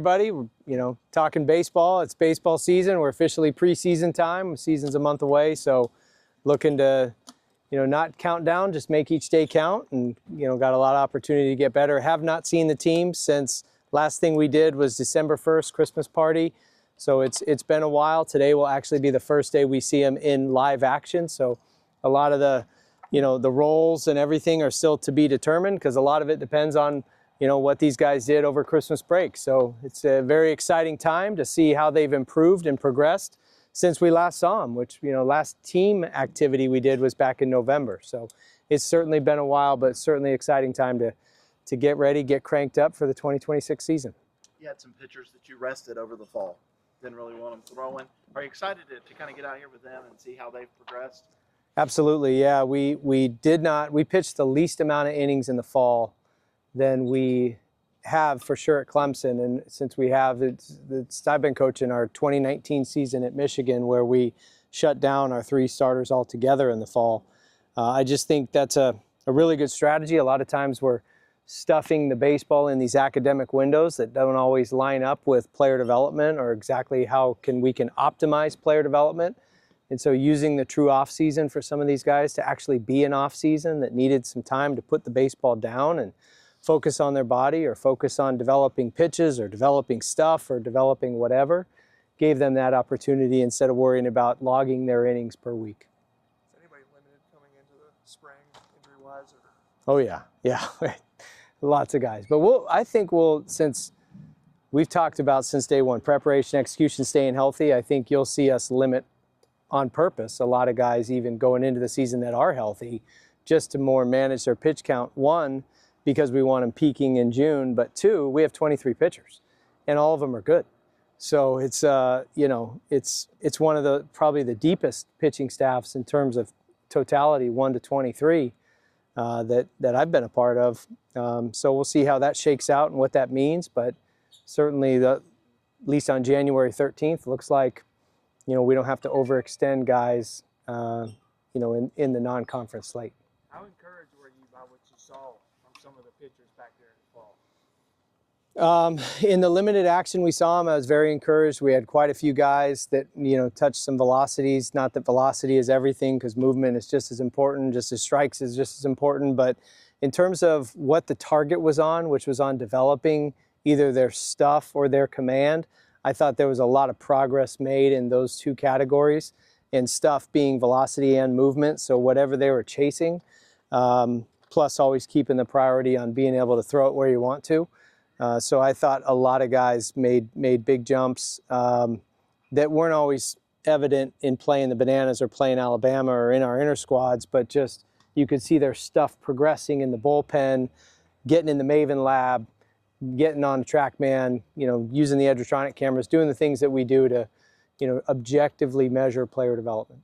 everybody. We're, talking baseball. It's baseball season. We're officially preseason time. Season's a month away, so looking to, not count down, just make each day count, and got a lot of opportunity to get better. Have not seen the team since last thing we did was December 1st, Christmas party. So it's been a while. Today will actually be the first day we see them in live action. So a lot of the, the roles and everything are still to be determined, because a lot of it depends on what these guys did over Christmas break. So it's a very exciting time to see how they've improved and progressed since we last saw them, which, last team activity we did was back in November. So it's certainly been a while, but certainly exciting time to get ready, get cranked up for the 2026 season. You had some pitchers that you rested over the fall. Didn't really want them throwing. Are you excited to kind of get out here with them and see how they've progressed? Absolutely, yeah. We pitched the least amount of innings in the fall than we have for sure at Clemson. And since we have, I've been coaching our 2019 season at Michigan, where we shut down our 3 starters altogether in the fall. I just think that's a really good strategy. A lot of times we're stuffing the baseball in these academic windows that don't always line up with player development or exactly how we can optimize player development. And so using the true off season for some of these guys to actually be an off season that needed some time to put the baseball down and focus on their body or focus on developing pitches or developing stuff or developing whatever, gave them that opportunity instead of worrying about logging their innings per week. Is anybody limited coming into the spring injury-wise? Oh yeah. Lots of guys. But I think since we've talked about since day one, preparation, execution, staying healthy, I think you'll see us limit on purpose a lot of guys even going into the season that are healthy, just to more manage their pitch count. 1, because we want them peaking in June, but 2, we have 23 pitchers and all of them are good. So it's, it's one of probably the deepest pitching staffs in terms of totality, 1 to 23, that I've been a part of. So we'll see how that shakes out and what that means, but certainly at least on January 13th, looks like, we don't have to overextend guys, in the non-conference slate. How encouraged were you by what you saw from some of the pitchers back there in the fall? In the limited action we saw them, I was very encouraged. We had quite a few guys that, touched some velocities. Not that velocity is everything, because movement is just as important, just as strikes is just as important. But in terms of what the target was on, which was on developing either their stuff or their command, I thought there was a lot of progress made in those 2 categories, and stuff being velocity and movement. So whatever they were chasing, plus always keeping the priority on being able to throw it where you want to. So I thought a lot of guys made big jumps that weren't always evident in playing the Bananas or playing Alabama or in our inner squads, but just you could see their stuff progressing in the bullpen, getting in the Maven lab, getting on TrackMan, using the Edgertronic cameras, doing the things that we do to, objectively measure player development.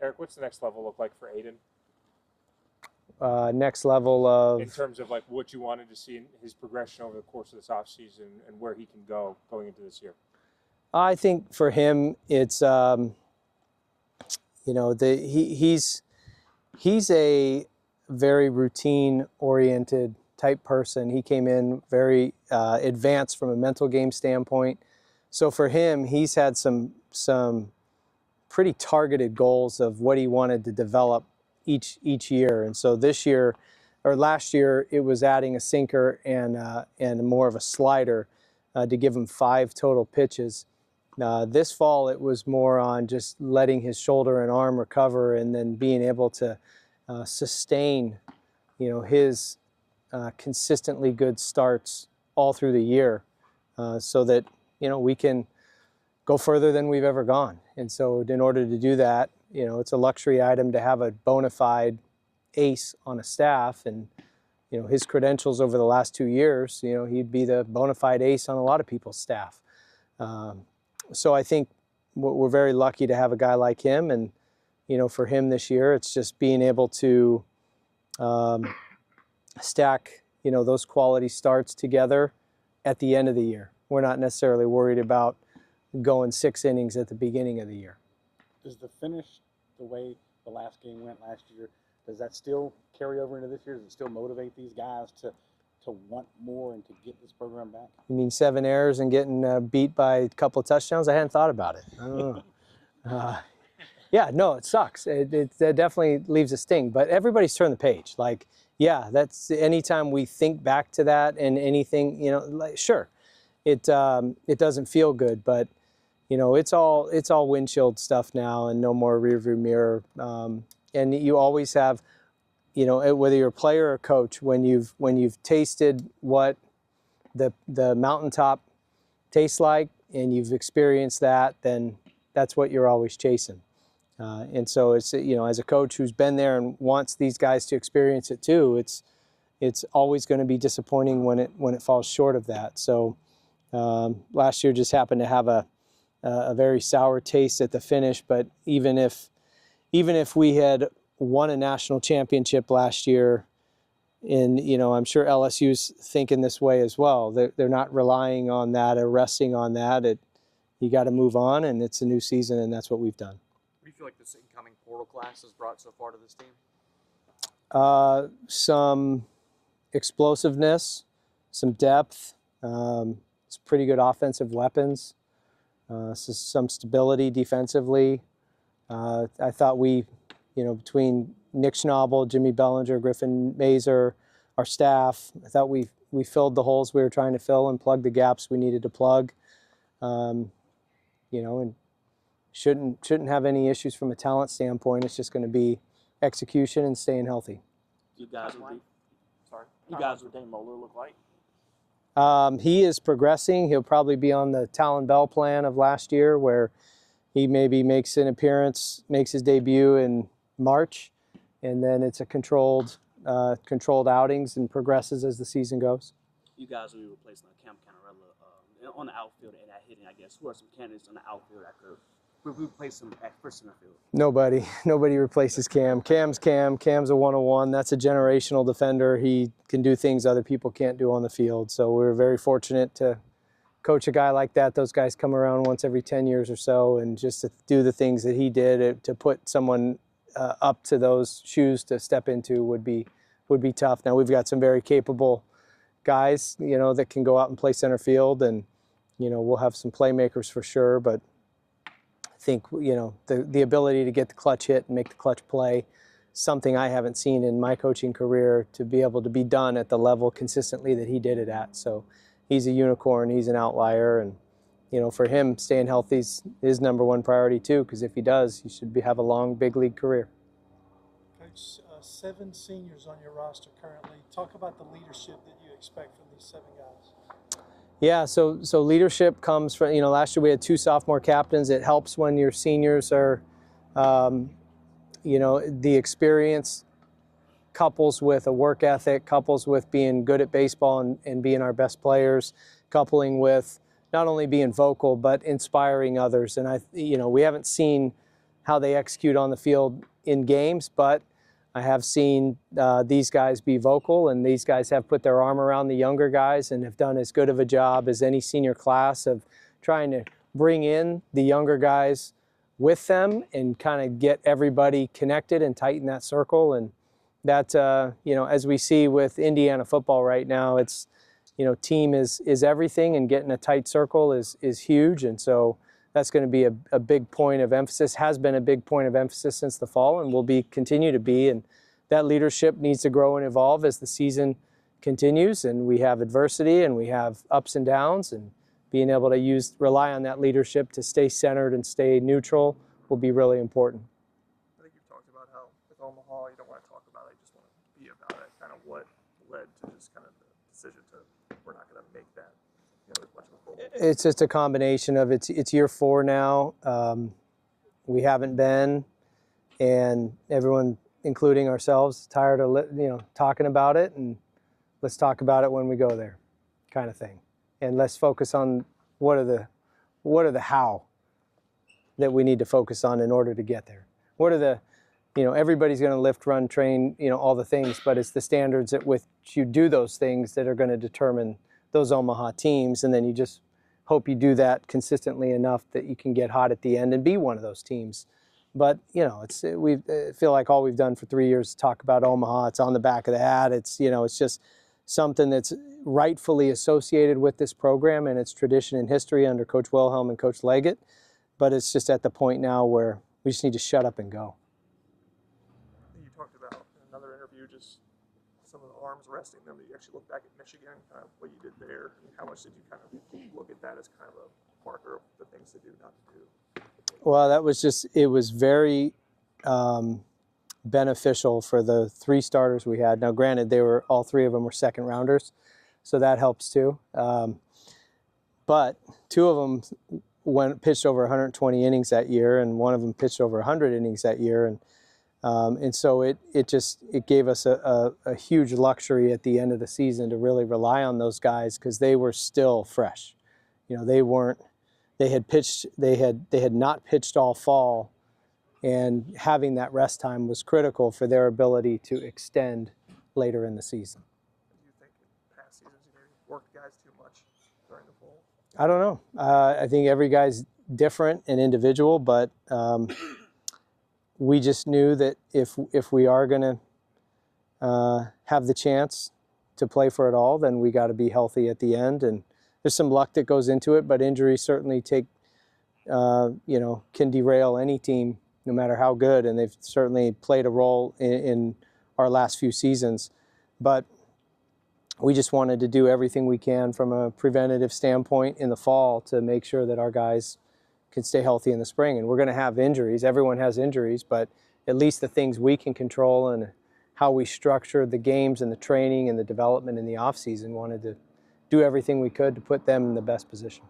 Erik, what's the next level look like for Aiden? Next level of... In terms of what you wanted to see in his progression over the course of this offseason and where he can go going into this year? I think for him, it's, he's a very routine-oriented type person. He came in very advanced from a mental game standpoint. So for him, he's had some pretty targeted goals of what he wanted to develop each year. And so this year, or last year, it was adding a sinker and more of a slider to give him 5 total pitches. This fall, it was more on just letting his shoulder and arm recover and then being able to sustain, his consistently good starts all through the year, so that we can go further than we've ever gone. And so in order to do that, it's a luxury item to have a bona fide ace on a staff. And his credentials over the last 2 years, he'd be the bona fide ace on a lot of people's staff. So I think we're very lucky to have a guy like him. And for him this year, it's just being able to stack, those quality starts together at the end of the year. We're not necessarily worried about going 6 innings at the beginning of the year. Does the finish the way the last game went last year, does that still carry over into this year? Does it still motivate these guys to to want more and to get this program back? You mean 7 errors and getting beat by a couple of touchdowns? I hadn't thought about it. I don't know. Yeah, no, it sucks. It definitely leaves a sting. But everybody's turned the page. Like, yeah, that's anytime we think back to that and anything, you know, like, sure, it doesn't feel good, but you know, it's all windshield stuff now and no more rearview mirror. And you always have, you know, whether you're a player or coach, when you've tasted what the mountaintop tastes like and you've experienced that, then that's what you're always chasing. And so it's, you know, as a coach who's been there and wants these guys to experience it too, it's always going to be disappointing when it falls short of that. So last year just happened to have a very sour taste at the finish. But even if we had won a national championship last year, and you know, I'm sure LSU's thinking this way as well. They're not relying on that or resting on that. You got to move on, and it's a new season, and that's what we've done. What do you feel like this incoming portal class has brought so far to this team? Some explosiveness, some depth, some pretty good offensive weapons, some stability defensively. I thought we, you know, between Nick Schnabel, Jimmy Bellinger, Griffin Mazer, our staff, I thought we filled the holes we were trying to fill and plugged the gaps we needed to plug. You know, and shouldn't have any issues from a talent standpoint. It's just going to be execution and staying healthy. You guys what Dane Moeller look like? He is progressing. He'll probably be on the Talon Bell plan of last year, where he maybe makes an appearance, makes his debut in March, and then it's a controlled outings and progresses as the season goes. You guys will be replacing Cam Canarella on the outfield and at hitting, I guess. Who are some candidates on the outfield that could replace him at first center field? Nobody replaces Cam. Cam's a 101. That's a generational defender. He can do things other people can't do on the field. So we're very fortunate to coach a guy like that. Those guys come around once every 10 years or so, and just to do the things that he did, to put someone up to those shoes to step into would be tough. Now we've got some very capable guys, you know, that can go out and play center field, and you know, we'll have some playmakers for sure, but I think, you know, the ability to get the clutch hit and make the clutch play, something I haven't seen in my coaching career, to be able to be done at the level consistently that he did it at. So he's a unicorn, he's an outlier, and you know, for him, staying healthy is his number one priority too, because if he does, he should have a long big league career. Coach, 7 seniors on your roster currently. Talk about the leadership that you expect from these 7 guys. Yeah, so leadership comes from, you know, last year we had 2 sophomore captains. It helps when your seniors are, you know, the experience couples with a work ethic, couples with being good at baseball and being our best players, coupling with not only being vocal but inspiring others. And you know, we haven't seen how they execute on the field in games, but I have seen these guys be vocal, and these guys have put their arm around the younger guys and have done as good of a job as any senior class of trying to bring in the younger guys with them and kind of get everybody connected and tighten that circle. And that, you know, as we see with Indiana football right now, it's, you know, team is everything, and getting a tight circle is huge. And so that's going to be a big point of emphasis, has been a big point of emphasis since the fall, and will continue to be. And that leadership needs to grow and evolve as the season continues, and we have adversity and we have ups and downs, and being able to rely on that leadership to stay centered and stay neutral will be really important. I think you've talked about how with Omaha, you don't want to talk about it, you just want to be about it. Kind of what led to just kind of the decision to, we're not going to make that, you know, as much of a goal. It's just a combination of it's year 4 now. We haven't been, and everyone, including ourselves, tired of, you know, talking about it, and let's talk about it when we go there, kind of thing. And let's focus on what are the how that we need to focus on in order to get there. What are the, you know, everybody's going to lift, run, train, you know, all the things, but it's the standards at which you do those things that are going to determine those Omaha teams. And then you just hope you do that consistently enough that you can get hot at the end and be one of those teams. But, you know, we feel like all we've done for 3 years is talk about Omaha. It's on the back of the hat. It's, you know, it's just something that's rightfully associated with this program and its tradition and history under Coach Wilhelm and Coach Leggett. But it's just at the point now where we just need to shut up and go. You talked about in another interview just some of the arms resting them. Did you actually look back at Michigan, kind of what you did there? I mean, how much did you kind of look at that as kind of a marker of the things to do, not to do? Well, that was just, it was very beneficial for the 3 starters we had. Now, granted, all 3 of them were second rounders, so that helps too. But 2 of them pitched over 120 innings that year, and 1 of them pitched over 100 innings that year, and so it gave us a huge luxury at the end of the season to really rely on those guys because they were still fresh. You know, they had not pitched all fall, and having that rest time was critical for their ability to extend later in the season. Do you think in past seasons you maybe worked guys too much during the fall? I don't know. I think every guy's different and individual, but we just knew that if we are going to have the chance to play for it all, then we got to be healthy at the end. And there's some luck that goes into it, but injuries certainly can derail any team, no matter how good. And they've certainly played a role in our last few seasons. But we just wanted to do everything we can from a preventative standpoint in the fall to make sure that our guys can stay healthy in the spring. And we're going to have injuries. Everyone has injuries, but at least the things we can control and how we structured the games and the training and the development in the off season, wanted to do everything we could to put them in the best position.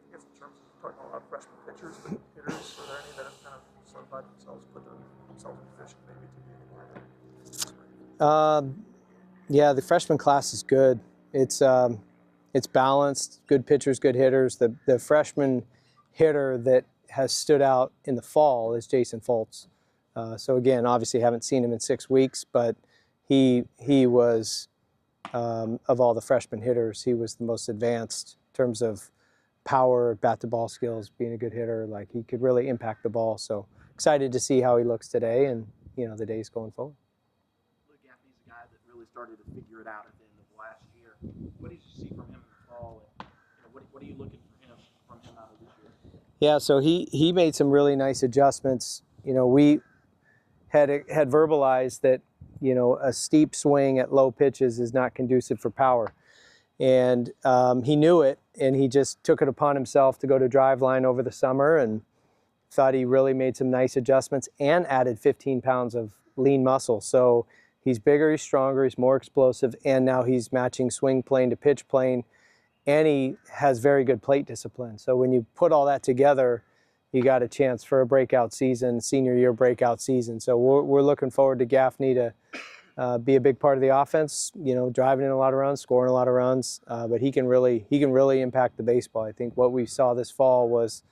I guess in terms of talking about freshman pitchers, but hitters, are there any that have kind of solidified themselves, put themselves in position maybe to be in the lineup? Yeah, the freshman class is good. It's balanced, good pitchers, good hitters. The freshman hitter that has stood out in the fall is Jason Foltz. So again, obviously haven't seen him in 6 weeks, but he was, of all the freshman hitters, he was the most advanced in terms of power, bat-to-ball skills, being a good hitter. Like, he could really impact the ball. So excited to see how he looks today and, the days going forward. Luke Gaffney's a guy that really started to figure it out at the end of last year. What did you see from him in the fall? And what are you looking from him out of this year? Yeah, so he made some really nice adjustments. We had verbalized that, a steep swing at low pitches is not conducive for power. And he knew it, and he just took it upon himself to go to Driveline over the summer and thought he really made some nice adjustments and added 15 pounds of lean muscle. So he's bigger, he's stronger, he's more explosive, and now he's matching swing plane to pitch plane, and he has very good plate discipline. So when you put all that together, you got a chance for a breakout season, senior year breakout season. So we're looking forward to Gaffney to be a big part of the offense, driving in a lot of runs, scoring a lot of runs, but he can really impact the baseball. I think what we saw this fall was,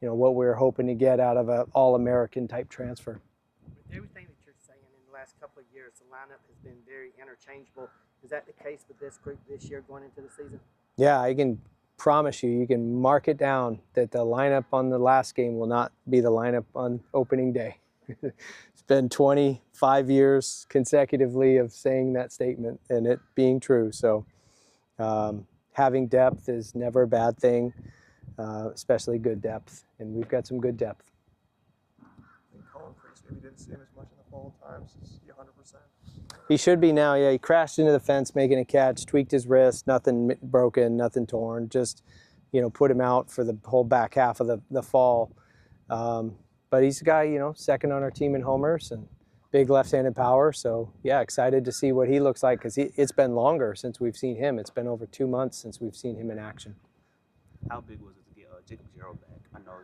what we were hoping to get out of an All-American type transfer. With everything that you're saying in the last couple of years, the lineup has been very interchangeable. Is that the case with this group this year going into the season? Yeah, I can promise you can mark it down that the lineup on the last game will not be the lineup on opening day. It's been 25 years consecutively of saying that statement and it being true. So having depth is never a bad thing, especially good depth, and we've got some good depth. I think Colin Priest maybe didn't see him as much in the fall times. Is he 100%? He should be now. Yeah, he crashed into the fence making a catch, tweaked his wrist, nothing broken, nothing torn. Just, put him out for the whole back half of the fall. But he's a guy, second on our team in homers and big left-handed power. So, yeah, excited to see what he looks like because it's been longer since we've seen him. It's been over 2 months since we've seen him in action. How big was it to get Jacob Gerald back? I know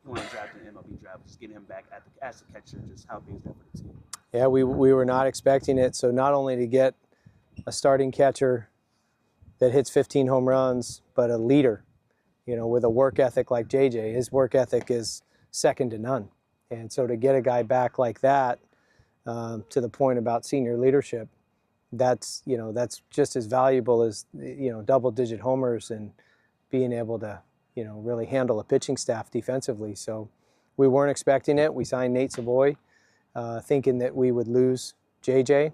he went drafted in the MLB draft, just getting him back as a catcher. Just how big is that for the team? Yeah, we were not expecting it. So not only to get a starting catcher that hits 15 home runs, but a leader, with a work ethic like JJ. His work ethic is second to none. And so to get a guy back like that, to the point about senior leadership, that's just as valuable as, double-digit homers and being able to, really handle a pitching staff defensively. So we weren't expecting it. We signed Nate Savoy, thinking that we would lose JJ,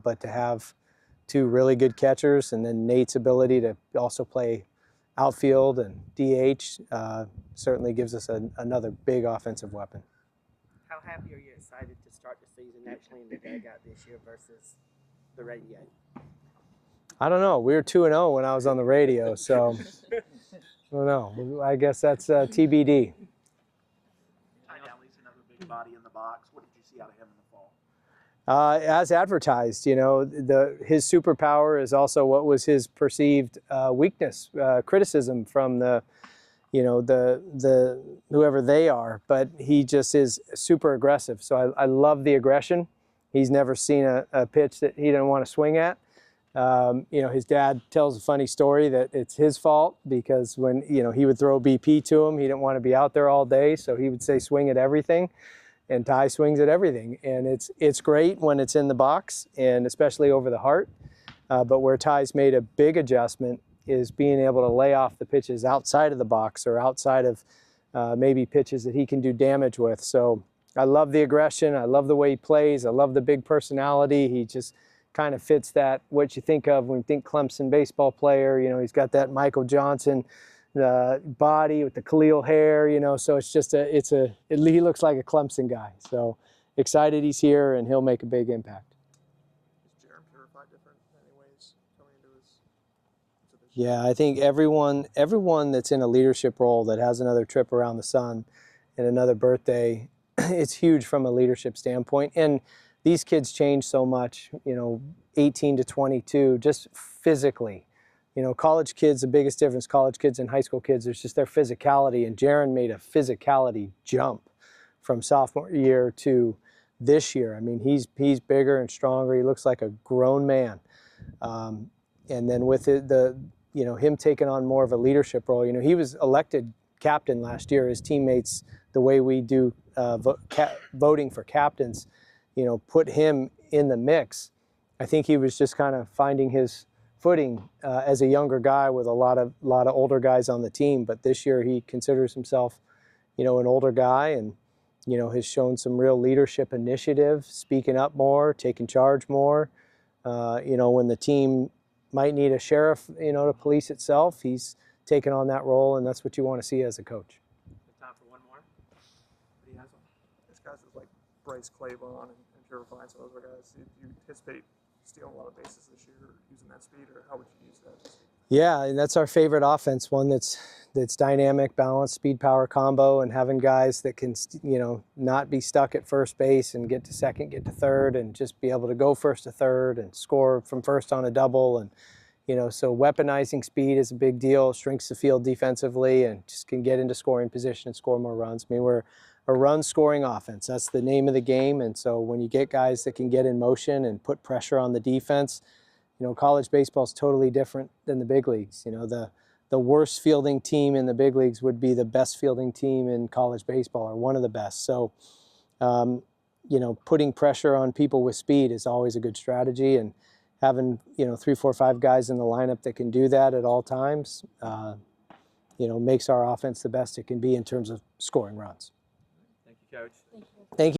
but to have two really good catchers, and then Nate's ability to also play outfield and DH certainly gives us another big offensive weapon. How happy are you excited to start the season actually in the dugout this year versus the radio? I don't know. We were 2-0 when I was on the radio, so I don't know. I guess that's TBD. Ty Downey's another big body in the box. What did you see out of him in the fall? As advertised, you know, his superpower is also what was his perceived weakness, criticism from the whoever they are. But he just is super aggressive. So I love the aggression. He's never seen a pitch that he didn't want to swing at. You know, his dad tells a funny story that it's his fault because when, you know, he would throw BP to him, he didn't want to be out there all day. So he would say, swing at everything. And Ty swings at everything. And it's great when it's in the box, and especially over the heart. But where Ty's made a big adjustment is being able to lay off the pitches outside of the box or outside of maybe pitches that he can do damage with. So I love the aggression. I love the way he plays. I love the big personality. He just kind of fits that, what you think of when you think Clemson baseball player. You know, he's got that Michael Johnson body with the Khalil hair, you know, so it's just he looks like a Clemson guy. So excited he's here, and he'll make a big impact. Is Jaron Purified different in any ways coming into this year? Yeah, I think everyone that's in a leadership role that has another trip around the sun and another birthday, it's huge from a leadership standpoint. And these kids change so much, you know, 18 to 22, just physically. You know, college kids, the biggest difference, college kids and high school kids, is just their physicality. And Jaron made a physicality jump from sophomore year to this year. I mean, he's bigger and stronger. He looks like a grown man. And then with him taking on more of a leadership role, you know, he was elected captain last year. His teammates, the way we do voting for captains, you know, put him in the mix. I think he was just kind of finding his footing as a younger guy with a lot of older guys on the team. But this year he considers himself, you know, an older guy, and, you know, has shown some real leadership initiative, speaking up more, taking charge more. You know, when the team might need a sheriff, you know, to police itself, he's taken on that role, and that's what you want to see as a coach. Time for one more. What do you have? These guys like Bryce Claiborne and Purified, some of those other guys. Do you anticipate stealing a lot of bases this year, using that speed, or how would you use that? Yeah, and that's our favorite offense, one that's dynamic, balanced, speed, power combo, and having guys that can, you know, not be stuck at first base and get to second, get to third, and just be able to go first to third and score from first on a double. And, you know, so weaponizing speed is a big deal, shrinks the field defensively, and just can get into scoring position and score more runs. I mean, we're a run-scoring offense. That's the name of the game. And so when you get guys that can get in motion and put pressure on the defense, you know, college baseball is totally different than the big leagues. You know, the worst fielding team in the big leagues would be the best fielding team in college baseball, or one of the best. So, you know, putting pressure on people with speed is always a good strategy, and having, you know, 3, 4, 5 guys in the lineup that can do that at all times, you know, makes our offense the best it can be in terms of scoring runs. Thank you, Coach. Thank you.